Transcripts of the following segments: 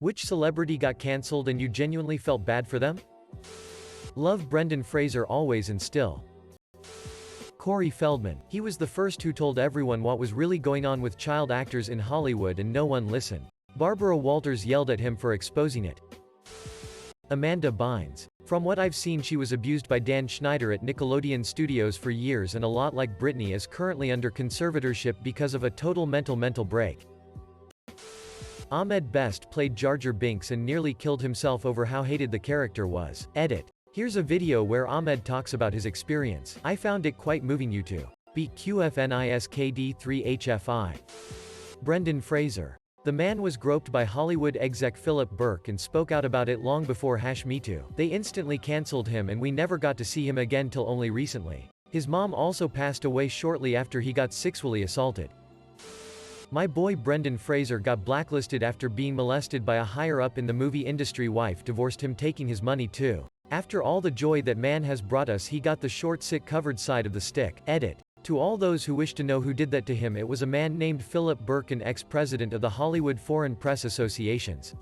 Which celebrity got cancelled and you genuinely felt bad for them? Love Brendan Fraser always and still. Corey Feldman. He was the first who told everyone what was really going on with child actors in Hollywood and no one listened. Barbara Walters yelled at him for exposing it. Amanda Bynes. From what I've seen, she was abused by Dan Schneider at Nickelodeon Studios for years, and a lot like Britney is currently under conservatorship because of a total mental break. Ahmed Best played Jar Jar Binks and nearly killed himself over how hated the character was. Edit. Here's a video where Ahmed talks about his experience. I found it quite moving. YouTube. BQFNISKD3HFI. Brendan Fraser. The man was groped by Hollywood exec Philip Burke and spoke out about it long before #MeToo. They instantly cancelled him and we never got to see him again till only recently. His mom also passed away shortly after he got sexually assaulted. My boy Brendan Fraser got blacklisted after being molested by a higher-up in the movie industry. Wife divorced him, taking his money too. After all the joy that man has brought us, he got the short, sick-covered side of the stick. Edit. To all those who wish to know who did that to him, it was a man named Philip Burke, an ex-president of the Hollywood Foreign Press Associations.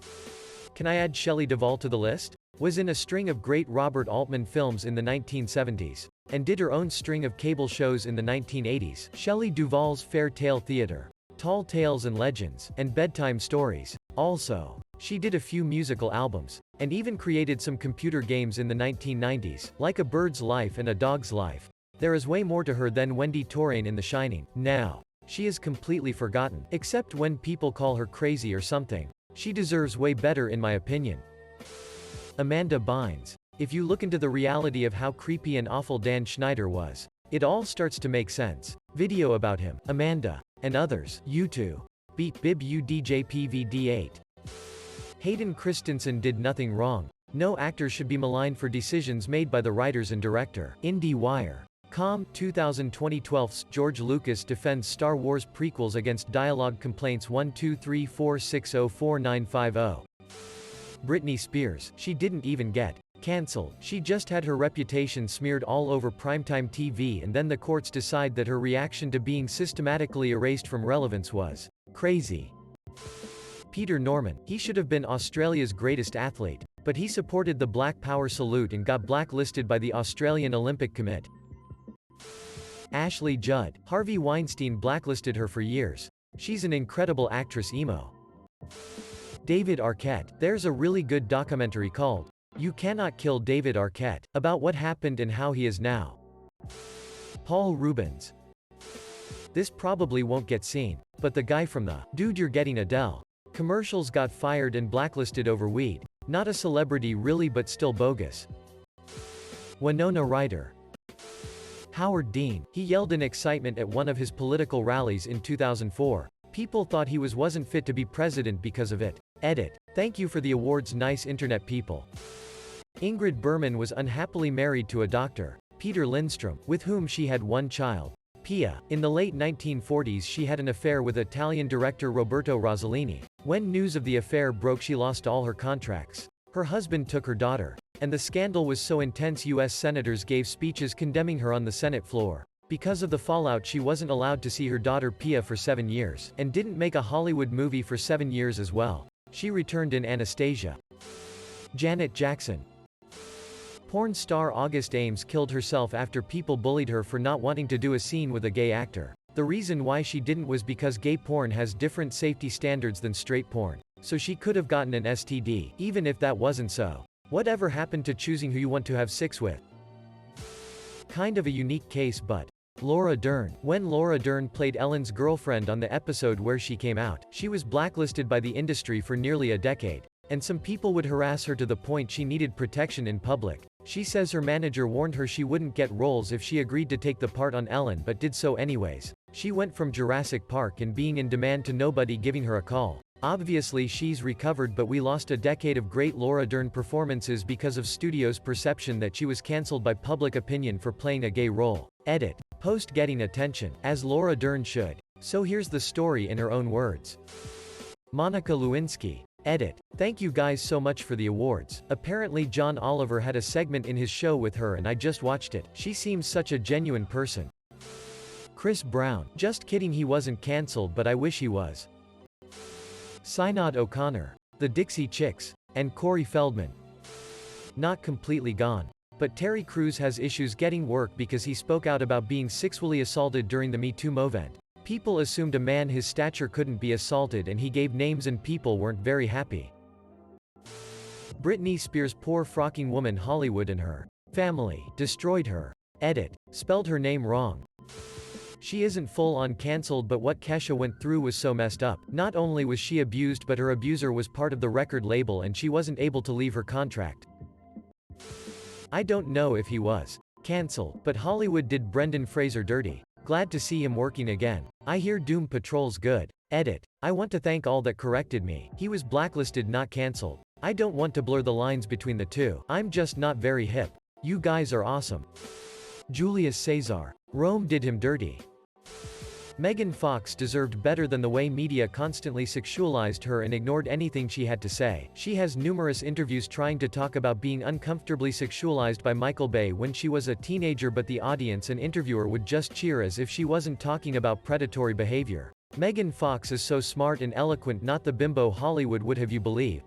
Can I add Shelley Duval to the list? Was in a string of great Robert Altman films in the 1970s. And did her own string of cable shows in the 1980s. Shelley Duval's Fair Tale Theater, Tall Tales and Legends, and Bedtime Stories. Also, she did a few musical albums, and even created some computer games in the 1990s, like A Bird's Life and A Dog's Life. There is way more to her than Wendy Torraine in The Shining. Now, she is completely forgotten, except when people call her crazy or something. She deserves way better in my opinion. Amanda Bynes. If you look into the reality of how creepy and awful Dan Schneider was, it all starts to make sense. Video about him, Amanda, and others. YouTube. Beat Bib UDJPVD8. Hayden Christensen did nothing wrong. No actor should be maligned for decisions made by the writers and director. IndieWire. Com. 2012. George Lucas defends Star Wars prequels against dialogue complaints. 12346044950. Britney Spears. She didn't even get cancelled. She just had her reputation smeared all over primetime TV, and then the courts decide that her reaction to being systematically erased from relevance was crazy. Peter Norman. He should have been Australia's greatest athlete, but he supported the Black Power salute and got blacklisted by the Australian Olympic Committee. Ashley Judd. Harvey Weinstein blacklisted her for years. She's an incredible actress. Emo. David Arquette. There's a really good documentary called You Cannot Kill David Arquette, about what happened and how he is now. Paul Rubens. This probably won't get seen, but the guy from the Dude You're Getting Adele commercials got fired and blacklisted over weed. Not a celebrity really, but still bogus. Winona Ryder. Howard Dean. He yelled in excitement at one of his political rallies in 2004. People thought he wasn't fit to be president because of it. Edit. Thank you for the awards, nice internet people. Ingrid Berman was unhappily married to a doctor, Peter Lindstrom, with whom she had one child, Pia. In the late 1940s she had an affair with Italian director Roberto Rossellini. When news of the affair broke, she lost all her contracts. Her husband took her daughter. And the scandal was so intense U.S. senators gave speeches condemning her on the Senate floor. Because of the fallout, she wasn't allowed to see her daughter Pia for 7 years, and didn't make a Hollywood movie for 7 years as well. She returned in Anastasia. Janet Jackson. Porn star August Ames killed herself after people bullied her for not wanting to do a scene with a gay actor. The reason why she didn't was because gay porn has different safety standards than straight porn. So she could have gotten an STD, even if that wasn't so. Whatever happened to choosing who you want to have sex with? Kind of a unique case, but Laura Dern. When Laura Dern played Ellen's girlfriend on the episode where she came out, she was blacklisted by the industry for nearly a decade. And some people would harass her to the point she needed protection in public. She says her manager warned her she wouldn't get roles if she agreed to take the part on Ellen, but did so anyways. She went from Jurassic Park and being in demand to nobody giving her a call. Obviously she's recovered, but we lost a decade of great Laura Dern performances because of studios' perception that she was cancelled by public opinion for playing a gay role. Edit. Post getting attention, as Laura Dern should. So here's the story in her own words. Monica Lewinsky. Edit. Thank you guys so much for the awards. Apparently John Oliver had a segment in his show with her and I just watched it. She seems such a genuine person. Chris Brown. Just kidding, he wasn't cancelled, but I wish he was. Synod O'Connor. The The Dixie Chicks. And Corey Feldman. Not completely gone. But Terry Crews has issues getting work because he spoke out about being sexually assaulted during the Me Too movement. People assumed a man his stature couldn't be assaulted, and he gave names and people weren't very happy. Britney Spears' poor frocking woman Hollywood and her family destroyed her. Edit. Spelled her name wrong. She isn't full-on cancelled, but what Kesha went through was so messed up. Not only was she abused, but her abuser was part of the record label and she wasn't able to leave her contract. I don't know if he was cancelled, but Hollywood did Brendan Fraser dirty. Glad to see him working again. I hear Doom Patrol's good. Edit. I want to thank all that corrected me. He was blacklisted, not cancelled. I don't want to blur the lines between the two. I'm just not very hip. You guys are awesome. Julius Caesar. Rome did him dirty. Megan Fox deserved better than the way media constantly sexualized her and ignored anything she had to say. She has numerous interviews trying to talk about being uncomfortably sexualized by Michael Bay when she was a teenager, but the audience and interviewer would just cheer as if she wasn't talking about predatory behavior. Megan Fox is so smart and eloquent, not the bimbo Hollywood would have you believe.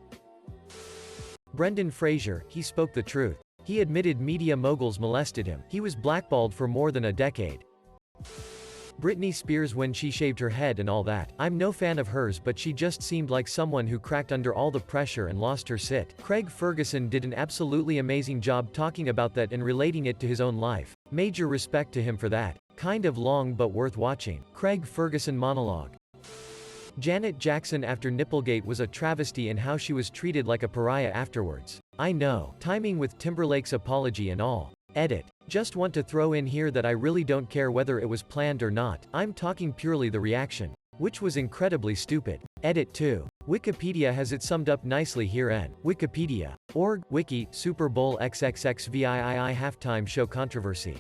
Brendan Fraser, he spoke the truth. He admitted media moguls molested him. He was blackballed for more than a decade. Britney Spears, when she shaved her head and all that. I'm no fan of hers, but she just seemed like someone who cracked under all the pressure and lost her shit. Craig Ferguson did an absolutely amazing job talking about that and relating it to his own life. Major respect to him for that. Kind of long but worth watching. Craig Ferguson monologue. Janet Jackson after Nipplegate was a travesty in how she was treated like a pariah afterwards. I know. Timing with Timberlake's apology and all. Edit. Just want to throw in here that I really don't care whether it was planned or not. I'm talking purely the reaction, which was incredibly stupid. Edit 2. Wikipedia has it summed up nicely here. Wikipedia.org, Wiki, Super Bowl XXXVIII halftime show controversy.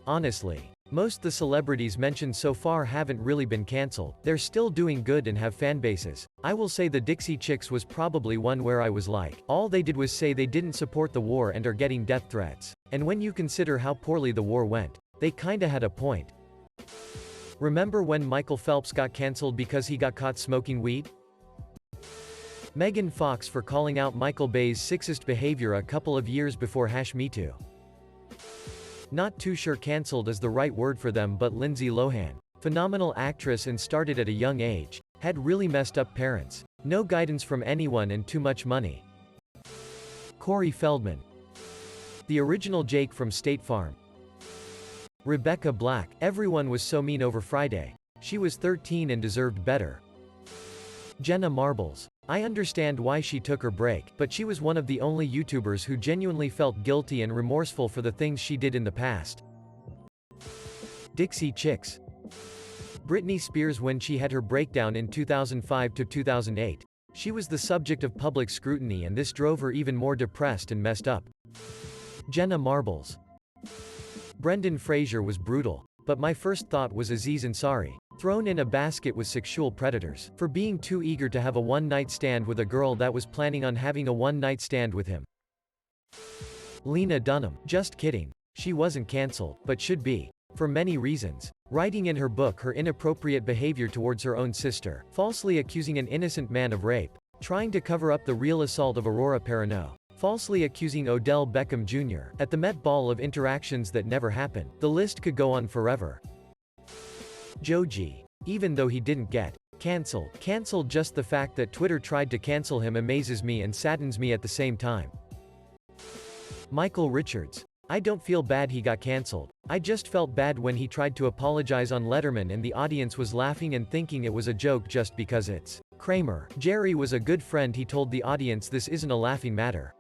Honestly, most the celebrities mentioned so far haven't really been cancelled. They're still doing good and have fan bases. I will say the Dixie Chicks was probably one where I was like, all they did was say they didn't support the war and are getting death threats. And when you consider how poorly the war went, they kinda had a point. Remember when Michael Phelps got cancelled because he got caught smoking weed? Megan Fox for calling out Michael Bay's sexist behavior a couple of years before #MeToo. Not too sure cancelled is the right word for them, but Lindsay Lohan. Phenomenal actress and started at a young age. Had really messed up parents. No guidance from anyone and too much money. Corey Feldman. The original Jake from State Farm. Rebecca Black. Everyone was so mean over Friday. She was 13 and deserved better. Jenna Marbles. I understand why she took her break, but she was one of the only YouTubers who genuinely felt guilty and remorseful for the things she did in the past. Dixie Chicks. Britney Spears, when she had her breakdown in 2005 to 2008. She was the subject of public scrutiny, and this drove her even more depressed and messed up. Jenna Marbles. Brendan Fraser was brutal, but my first thought was Aziz Ansari. Thrown in a basket with sexual predators, for being too eager to have a one-night stand with a girl that was planning on having a one-night stand with him. Lena Dunham. Just kidding. She wasn't cancelled, but should be. For many reasons. Writing in her book her inappropriate behavior towards her own sister, falsely accusing an innocent man of rape, trying to cover up the real assault of Aurora Perrineau, falsely accusing Odell Beckham Jr. at the Met Ball of interactions that never happened. The list could go on forever. Joji. Even though he didn't get cancelled, just the fact that Twitter tried to cancel him amazes me and saddens me at the same time. Michael Richards. I don't feel bad he got cancelled. I just felt bad when he tried to apologize on Letterman and the audience was laughing and thinking it was a joke just because it's Kramer. Jerry was a good friend. He told the audience this isn't a laughing matter.